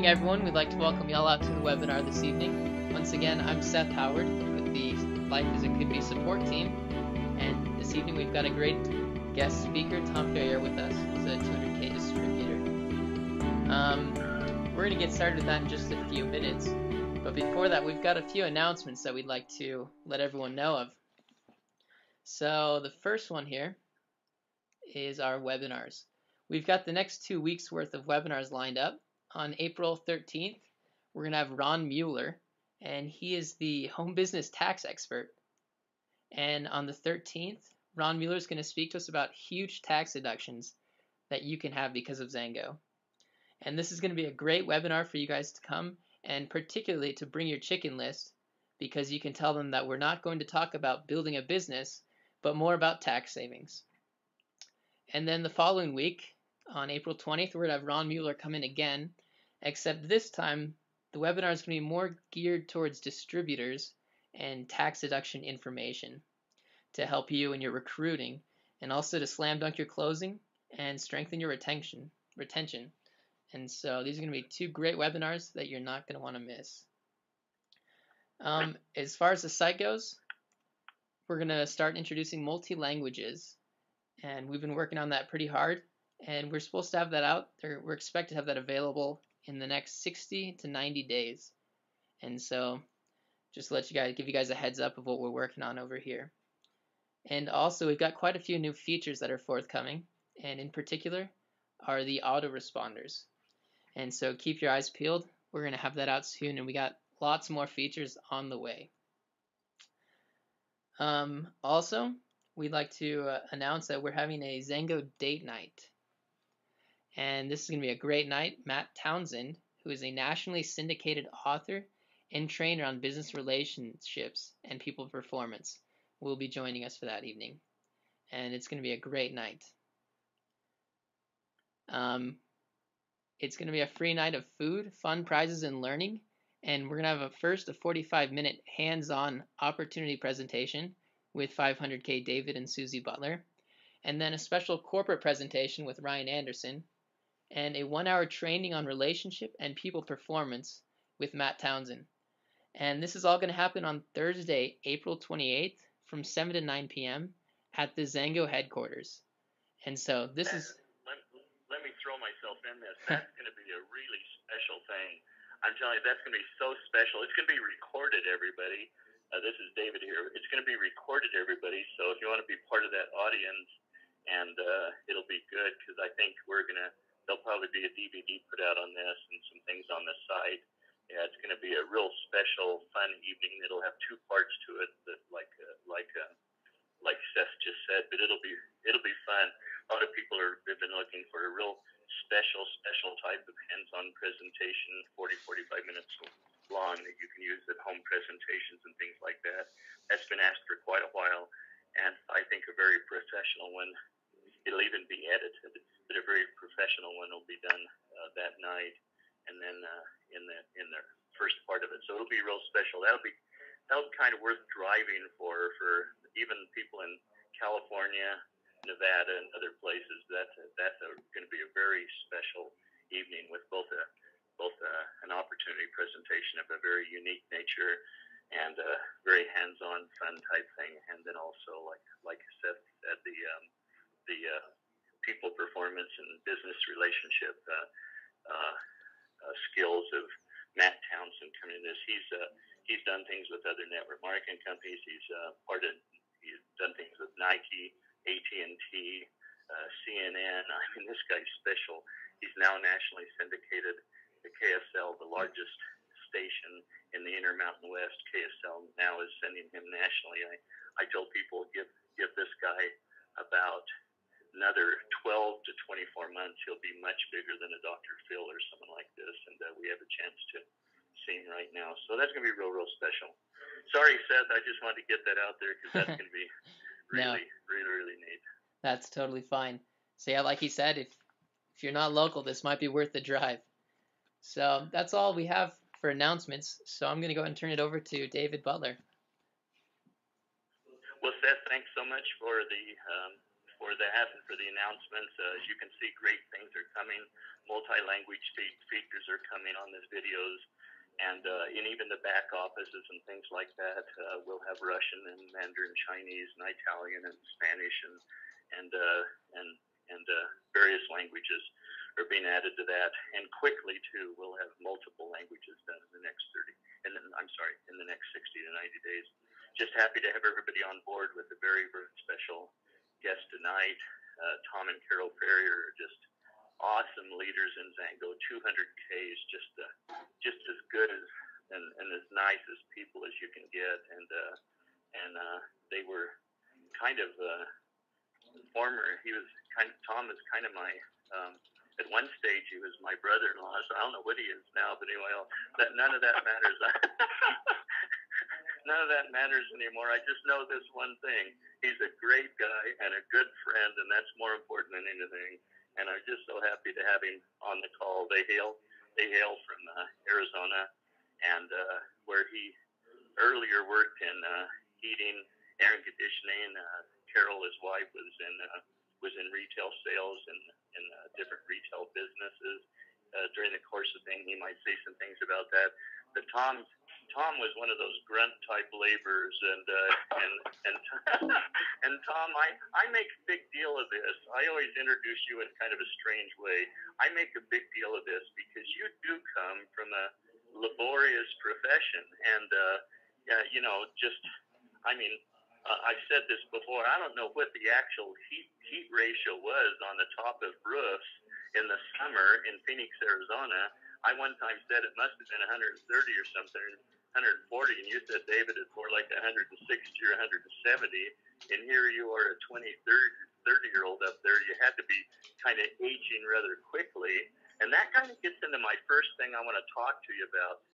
evening, everyone. We'd like to welcome y'all out to the webinar this evening. Once again, I'm Seth Howard with the Life as It Could Be support team. And this evening we've got a great guest speaker, Tom Ferrier, with us. He's a 200K distributor. We're going to get started with that in just a few minutes. But before that, we've got a few announcements that we'd like to let everyone know of. So the first one here is our webinars. We've got the next 2 weeks worth of webinars lined up. On April 13th, we're going to have Ron Mueller, and he is the home business tax expert. And on the 13th, Ron Mueller is going to speak to us about huge tax deductions that you can have because of Zango. And this is going to be a great webinar for you guys to come, and particularly to bring your chicken list, because you can tell them that we're not going to talk about building a business, but more about tax savings. And then the following week, on April 20th, we're going to have Ron Mueller come in again, except this time the webinar is going to be more geared towards distributors and tax deduction information to help you in your recruiting, and also to slam dunk your closing and strengthen your retention. And so these are going to be two great webinars that you're not going to want to miss. As far as the site goes, we're going to start introducing multi-languages, and we've been working on that pretty hard, and we're supposed to have that out there. We're expected to have that available in the next 60 to 90 days. And so just to give you guys a heads up of what we're working on over here. And also we've got quite a few new features that are forthcoming, and in particular are the autoresponders. And so keep your eyes peeled. We're going to have that out soon, and we got lots more features on the way. Also, we'd like to announce that we're having a Zango date night. And this is going to be a great night. Matt Townsend, who is a nationally syndicated author and trainer on business relationships and people performance, will be joining us for that evening. And it's going to be a great night. It's going to be a free night of food, fun, prizes, and learning. And we're going to have a 45-minute hands-on opportunity presentation with 500K David and Susie Butler. And then a special corporate presentation with Ryan Anderson. And a 1-hour training on relationship and people performance with Matt Townsend. And this is all going to happen on Thursday, April 28th from 7 to 9 p.m. at the Zango headquarters. And so this is... Let me throw myself in this. That's going to be a really special thing. I'm telling you, that's going to be so special. It's going to be recorded, everybody. This is David here. It's going to be recorded, everybody. So if you want to be part of that audience, and it'll be good, because I think there'll probably be a DVD put out on this and some things on the site. Yeah, it's going to be a real special, fun evening. It'll have two parts to it, that like Seth just said. But it'll be fun. A lot of people have been looking for a real special type of hands-on presentation, 45 minutes long, that you can use at home presentations and things like that. That's been asked for quite a while, and I think a very professional one. It'll even be edited, but a very professional one will be done that night, and then in the first part of it. So it'll be real special. That'll be kind of worth driving for even people in California, Nevada, and other places. That's going to be a very special evening with both an opportunity presentation of a very unique nature and a very hands-on, fun type thing, and then also like Seth said, the people performance and business relationship skills of Matt Townsend coming in this. He's done things with other network marketing companies. He's done things with Nike, AT&T, CNN. I mean, this guy's special. He's now nationally syndicated to KSL, the largest station in the Intermountain West. KSL now is sending him nationally. I tell people, give this guy about another 12 to 24 months, he'll be much bigger than a Dr. Phil or someone like this, and we have a chance to see him right now. So that's going to be real special. Sorry, Seth, I just wanted to get that out there, because that's going to be really neat. That's totally fine. So yeah, like he said, if you're not local, this might be worth the drive. So that's all we have for announcements. So I'm going to go ahead and turn it over to David Butler. Well, Seth, thanks so much for the for that and for the announcements. As you can see, great things are coming. Multi-language features are coming on these videos. And in even the back offices and things like that, we'll have Russian and Mandarin Chinese and Italian and Spanish and various languages are being added to that. And quickly too, we'll have multiple languages done in the next in the next 60 to 90 days. Just happy to have everybody on board with a very, very special guest tonight. Tom and Carol Ferrier are just awesome leaders in Zango. 200K is just as good as and as nice as people as you can get, and they were kind of Tom is kind of my at one stage he was my brother-in-law, so I don't know what he is now, but anyway, none of that matters. None of that matters anymore. I just know this one thing: he's a great guy and a good friend, and that's more important than anything. And I'm just so happy to have him on the call. They hail from Arizona, and where he earlier worked in heating, air and conditioning. Carol, his wife, was in retail sales and in different retail businesses. During the course of things, he might say some things about that. But Tom was one of those grunt type laborers, and and Tom, I make a big deal of this. I always introduce you in kind of a strange way. I make a big deal of this because you do come from a laborious profession, and I've said this before. I don't know what the actual heat ratio was on the top of roofs in the summer in Phoenix, Arizona. I one time said it must have been 130 or something, 140, and you said, David, it's more like 160 or 170. And here you are, a 30-year-old up there. You had to be kind of aging rather quickly. And that kind of gets into my first thing I want to talk to you about.